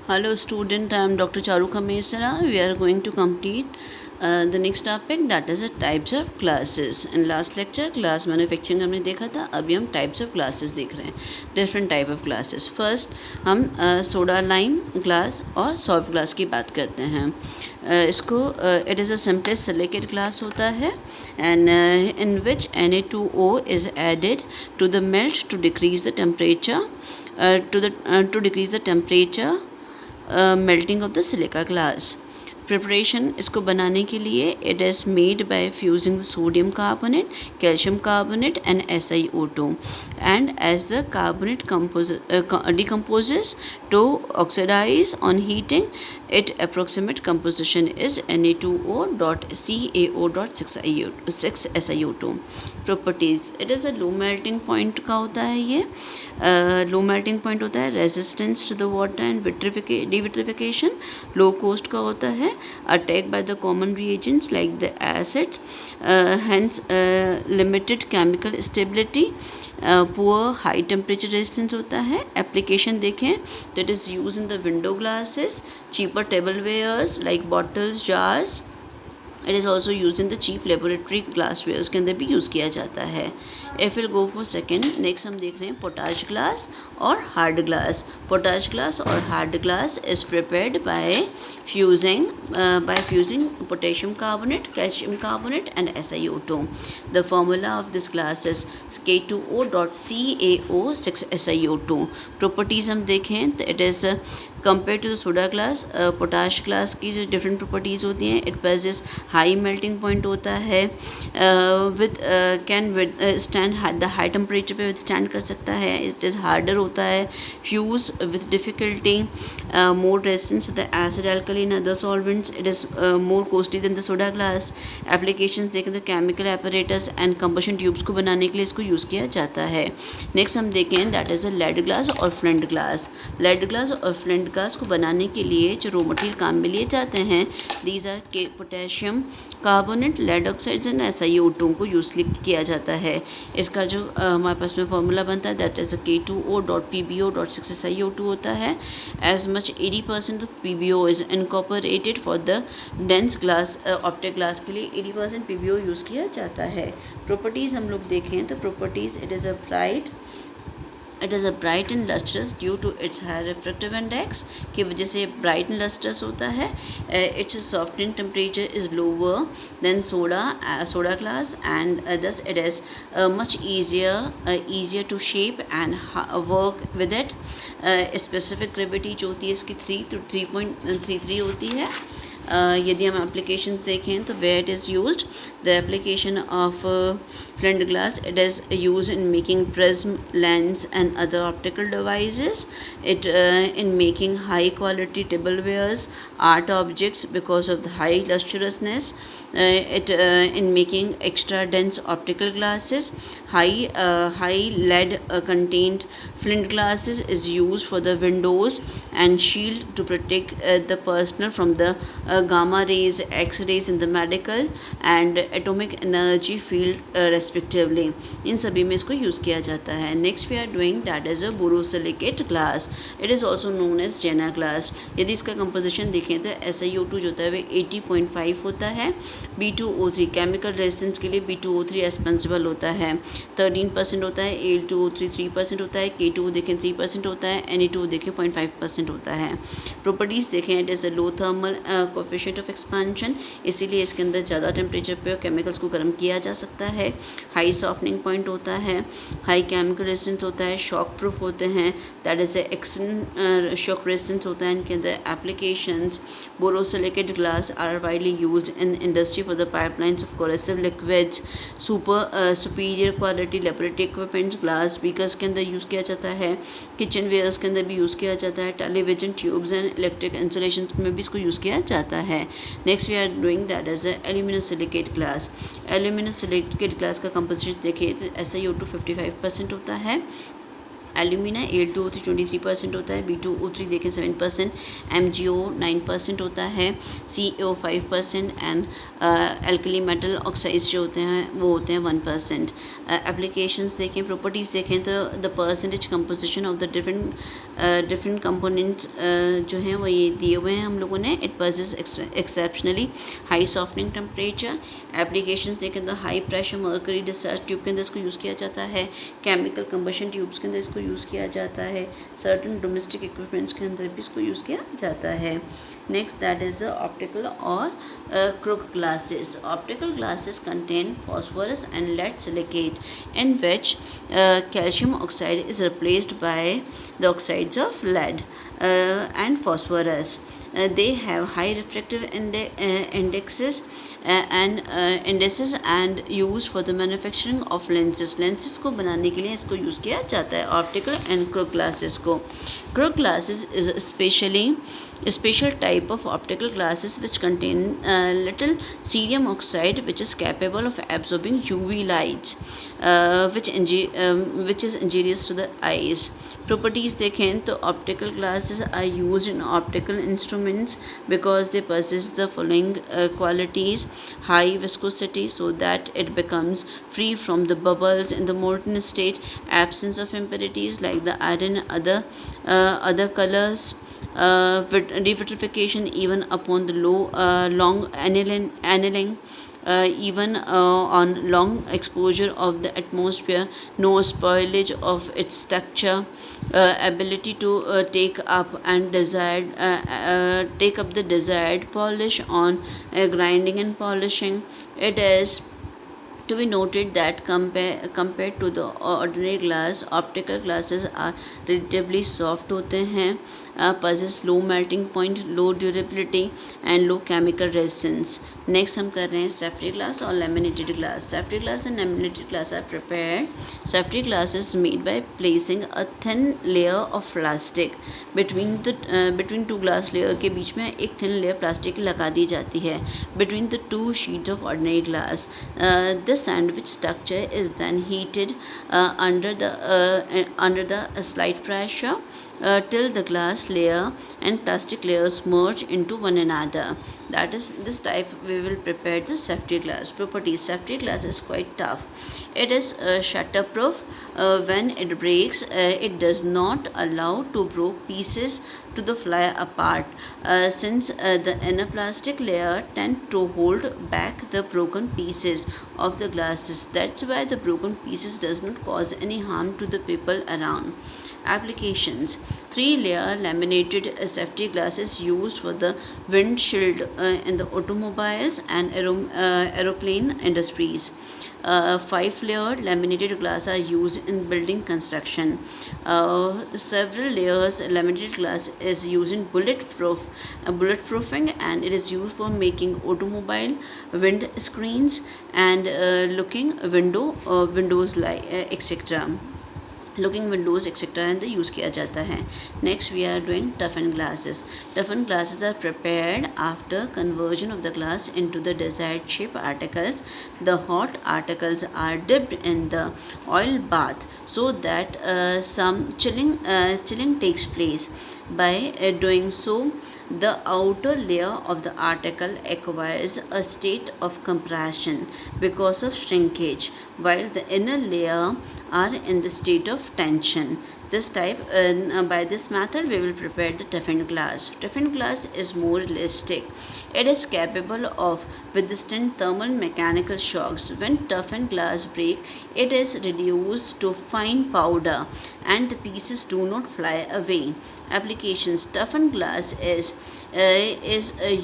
Hello student, I am Dr. Charu Khamesara. We are going to complete the next topic, that is the types of classes. In last lecture class manufacturing हमने देखा था, अभी हम types of classes देख रहे हैं, different type of classes. First हम soda lime glass और soft glass की बात करते हैं. इसको it is a simplest silicate glass होता है and in which Na2O is added to the melt to decrease the temperature to decrease the temperature melting of the silica glass. Preparation इसको बनाने के लिए it is made by fusing the sodium carbonate, calcium carbonate and SiO2, and as the carbonate decomposes to oxidize on heating, its approximate composition is Na2O.CaO.6SiO2. Properties, it is a low melting point का होता है ये low melting point होता है, resistance to the water and devitrification, low cost का होता है, attacked by the common reagents like the acids, hence limited chemical stability, poor high temperature resistance होता है. Application देखें तो it is used in the window glasses, cheaper tablewares like bottles, jars. It is also used in the cheap laboratory glasswares के अंदर भी use किया जाता है. If we'll go for second, next हम देख रहे हैं potash glass और hard glass. Potash glass और hard glass is prepared by fusing potassium carbonate, calcium carbonate and SiO2. The formula of this glass is K2O.CaO6SiO2. Properties हम देखें तो it is compared to the soda glass, potash glass की जो different properties होती हैं, it possesses high melting point होता है, can withstand the high temperature पे withstand कर सकता है. It is harder होता है, fuse with difficulty, more resistance to the acid, alkali and other solvents. It is more costly than the soda glass. Applications देखें तो chemical apparatus and combustion tubes को बनाने के लिए इसको यूज़ किया जाता है. Next हम देखें that is a lead glass और flint glass. Lead glass और flint glass को बनाने के लिए जो raw material काम में लिए जाते हैं, these are potassium carbonate, lead oxides and SiO2 को यूज़ किया जाता है. इसका जो हमारे पास में फॉर्मूला बनता है that is a K2O.PbO.6SiO2 होता है. As much 80% of PbO is incorporated for the dense glass optic glass के लिए 80% PbO यूज़ किया जाता है. Properties हम लोग देखें तो properties, it is a bright and lustrous due to its high refractive index की वजह से bright and lustrous होता है. Its softening temperature is lower than soda glass and thus it is much easier to shape and work with it. Specific gravity जो होती है इसकी 3 to 3.33 होती है. यदि हम applications देखें तो where it is used, the application of flint glass, it is used in making prism, lens and other optical devices. It in making high quality tablewares, art objects because of the high lustrousness. It in making extra dense optical glasses. High lead contained flint glasses is used for the windows and shield to protect the personnel from the gamma rays, X-rays in the medical and atomic energy field respectively. इन सभी में इसको use किया जाता है. Next we are doing that is a borosilicate glass. It is also known as Jenner glass. यदि इसका composition देखें तो SiO2 जो होता है वो 80.5 होता है. B2O3 केमिकल रेजिस्टेंस के लिए B2O3 एक्सपेंसिबल होता है. 13% होता है. Al2O3 3% होता है. K2O देखें 3% होता है. Na2O देखें 0.5% होता है. Properties देखें it is a low thermal coefficient of expansion, इसीलिए इसके अंदर ज़्यादा टेम्परेचर पे केमिकल्स को गर्म किया जा सकता है. हाई सॉफ्टनिंग पॉइंट होता है. हाई केमिकल रेजिस्टेंस होता है. शॉक प्रूफ होते हैं, that is external shock resistance होता है इनके अंदर. Applications, borosilicate glass are widely used in industry for the pipelines of corrosive liquids. Superior quality laboratory equipments glass speakers के अंदर यूज़ किया जाता है. किचन वेयर्स के अंदर भी यूज़ किया जाता है. Television tubes and electric insulation में भी इसको यूज़ किया जाता है. Next we are doing that is aluminosilicate glass. Aluminosilicate glass का कंपोजिशन देखिए तो SiO2 55% होता है. एल्यूमिना Al2O3 23% होता है. B2O3 देखें 7%. MgO 9% होता है. CO 5% and alkali metal oxides जो होते हैं वो होते हैं 1%. एप्लीकेशंस देखें, प्रॉपर्टीज़ देखें तो the percentage composition of the different different components जो हैं वो ये दिए हुए हैं हम लोगों ने. It possess exceptionally high softening temperature. Applications देखें तो high pressure mercury discharge tube के अंदर इसको यूज़ किया जाता है. केमिकल कंबशन ट्यूब्स के अंदर इसको यूज़ किया जाता है. सर्टन डोमेस्टिक इक्विपमेंट्स के अंदर भी इसको यूज़ किया जाता है. नेक्स्ट दैट इज़ ऑप्टिकल और crook glasses. Optical glasses contain phosphorus and lead silicate in which calcium oxide is replaced by the oxides of lead and phosphorus. They have high refractive indices and used for the manufacturing of lenses. lenses को बनाने के लिए इसको use किया जाता है optical and crook glasses को. Crook glasses is a special type of optical glasses which contain little cerium oxide which is capable of absorbing UV light which is injurious to the eyes. Properties देखें तो optical glasses are used in optical instruments because they possess the following qualities: high viscosity so that it becomes free from the bubbles in the molten state, absence of impurities like the iron and other colors, devitrification even upon the long annealing, even on long exposure of the atmosphere, no spoilage of its structure, ability to take up the desired polish on grinding and polishing. It is to be noted that compared to the ordinary glass, optical glasses are relatively soft होते हैं, possess low melting point, low durability and low chemical resistance. Next हम कर रहे हैं safety glass और laminated glass. Safety glass and laminated glass are prepared. Safety glass is made by placing a thin layer of plastic between two glass layer के बीच में एक thin layer plastic लगा दी जाती है between the two sheets of ordinary glass. This sandwich structure is then heated under the slight pressure till the glass layer and plastic layers merge into one another. That is, this type we will prepare the safety glass. Properties: safety glass is quite tough. It is shatterproof. When it breaks, it does not allow two broke pieces to fly apart, since the inner plastic layer tend to hold back the broken pieces of the glasses. That's why the broken pieces does not cause any harm to the people around. Applications: 3-layer laminated safety glasses used for the windshield in the automobiles and aeroplane industries. 5-layered laminated glass are used in building construction. Several layers laminated glass is used in bulletproofing, and it is used for making automobile wind screens and looking windows etc. looking windows etc. and the use किया जाता है. Next we are doing toughened glasses. Toughened glasses are prepared after conversion of the glass into the desired shape articles. The hot articles are dipped in the oil bath so that some chilling takes place. By doing so, the outer layer of the article acquires a state of compression because of shrinkage, while the inner layer are in the state of tension. By this method we will prepare the toughened glass. Toughened glass is more elastic. It is capable of withstand thermal mechanical shocks. When toughened glass break, it is reduced to fine powder and the pieces do not fly away. Applications: toughened glass is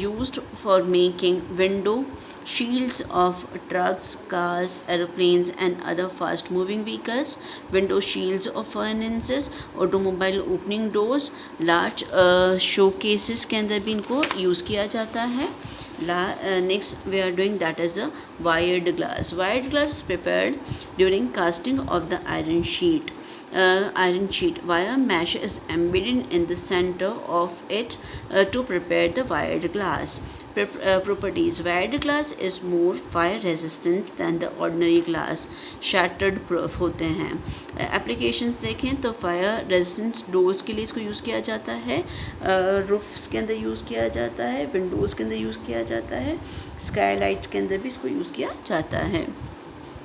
used for making window shields of trucks, cars, aeroplanes and other fast moving vehicles, window shields of furnaces, automobile opening doors, large showcases के अंदर भी इनको use किया जाता है. Next we are doing that is a wired glass. Wired glass is prepared during casting of the iron sheet. Wire mesh is embedded in the center of it to prepare the wired glass. Properties: wired glass is more fire resistant than the ordinary glass. Shattered proof होते हैं. Applications देखें तो fire resistance doors के लिए इसको use किया जाता है, रूफ्स के अंदर यूज़ किया जाता है, विंडोज़ के अंदर यूज़ किया जाता है, स्काईलाइट के अंदर भी इसको यूज़ किया जाता है.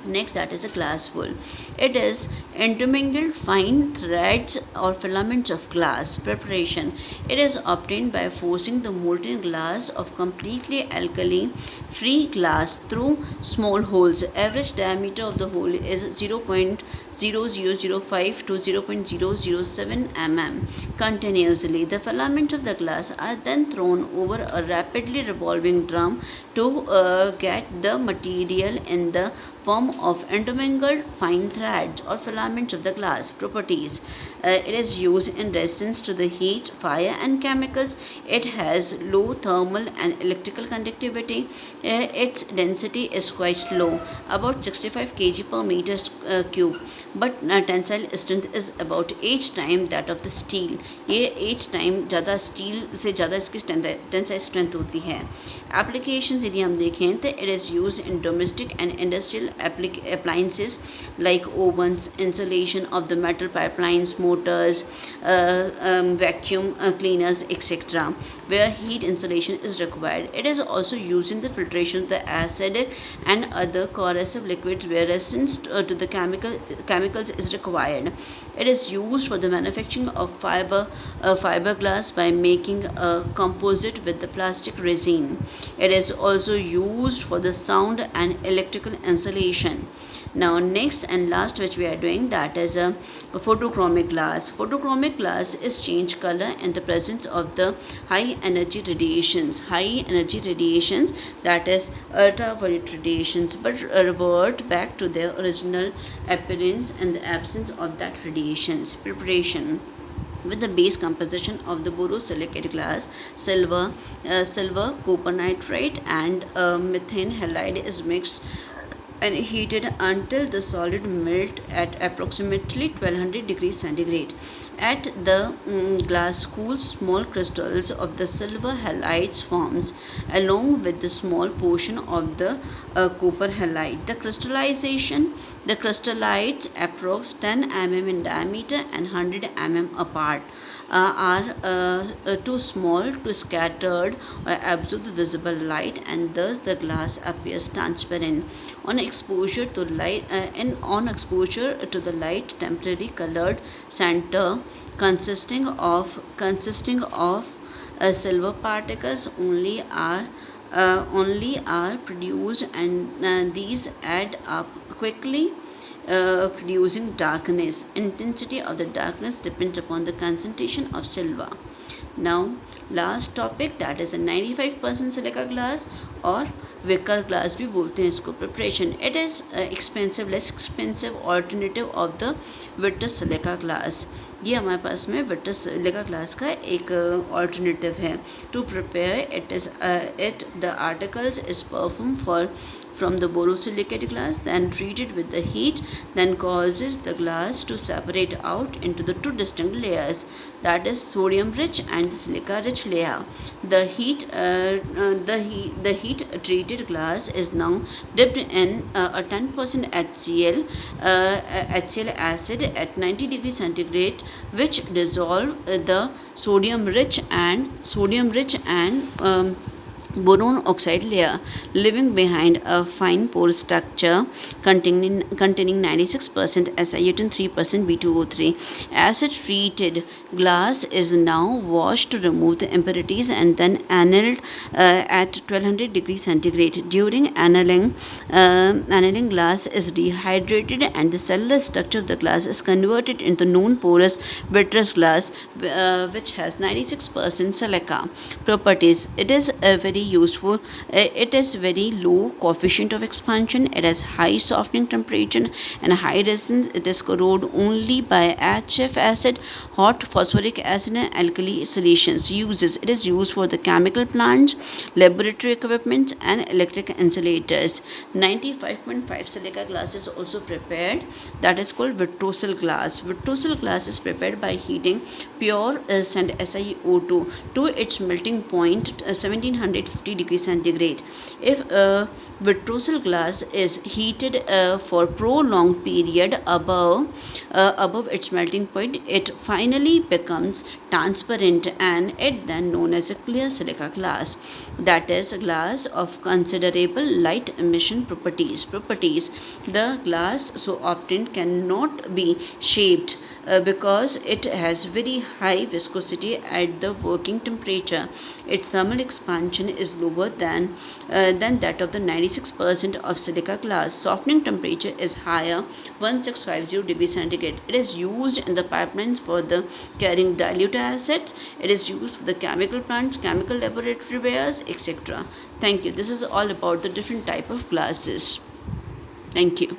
Next, that is a glass wool. It is intermingled fine threads or filaments of glass. Preparation. It is obtained by forcing the molten glass of completely alkali free glass through small holes. Average diameter of the hole is 0.0005 to 0.007 mm. Continuously, the filaments of the glass are then thrown over a rapidly revolving drum to get the material in the form of intermingled fine threads or filaments of the glass. Properties. It is used in resistance to the heat, fire, and chemicals. It has low thermal and electrical conductivity. Its density is quite low, about 65 kg per meter cube, but tensile strength is about 8 times that of the steel. ये 8 time ज़्यादा steel से ज़्यादा इसकी tensile strength होती है. Applications यदि हम देखें तो it is use in domestic and industrial appliances like ovens, insulation of the metal pipelines, motors, vacuum cleaners, etc., where heat insulation is required. It is also used in the filtration of the acidic and other corrosive liquids where resistance to the chemicals is required. It is used for the manufacturing of fiberglass by making a composite with the plastic resin. It is also used for the sound and electrical insulation. Now, next and last which we are doing, that is a photochromic glass. Photochromic glass is change color in the presence of the high energy radiations. High energy radiations, that is ultraviolet radiations, but revert back to their original appearance in the absence of that radiations. Preparation. With the base composition of the borosilicate glass, silver, copper nitride, and methane halide is mixed and heated until the solid melt at approximately 1200 degrees centigrade. At the glass cools, small crystals of the silver halides forms along with the small portion of the copper halide. The crystallites approx 10 mm in diameter and 100 mm apart are too small to scattered or absorb the visible light, and thus the glass appears transparent. On exposure to the light, temporary colored center consisting of silver particles only are produced, and these add up quickly, producing darkness. Intensity of the darkness depends upon the concentration of silver. Now, last topic, that is a 95% silica glass or wicker glass भी बोलते हैं इसको. Preparation. It is less expensive alternative of the Vitrous silica glass. ये हमारे पास में Vitrous silica glass का एक alternative है. To prepare the articles is performed from the borosilicate glass, then treated with the heat, then causes the glass to separate out into the two distinct layers, that is sodium rich and the silica rich layer. The heat treated glass is now dipped in a 10% HCl acid at 90 degrees centigrade, which dissolve the sodium rich and boron oxide layer, leaving behind a fine pore structure containing 96% SiO2 and 3% B2O3. Acid treated glass is now washed to remove the impurities and then annealed at 1200 degrees centigrade. During annealing, glass is dehydrated and the cellular structure of the glass is converted into non-porous vitreous glass, which has 96% silica. Properties. It is very useful. It is very low coefficient of expansion. It has high softening temperature and high resistance. It is corroded only by HF acid, hot phosphoric acid, and alkali solutions. Uses. It is used for the chemical plants, laboratory equipment, and electric insulators. 95.5 silica glass is also prepared. That is called vitrosal glass. Vitrosal glass is prepared by heating pure sand SiO2 to its melting point 1700 50 degrees centigrade. If vitreous glass is heated for prolonged period above its melting point, it finally becomes transparent, and it then known as a clear silica glass. That is a glass of considerable light emission properties. The glass so obtained cannot be shaped because it has very high viscosity at the working temperature. Its thermal expansion is lower than that of the 96% of silica glass. Softening temperature is higher, 1650 degrees centigrade. It is used in the pipelines for the carrying dilute acids. It is used for the chemical plants, chemical laboratory wares, etc. Thank you. This is all about the different type of glasses. Thank you.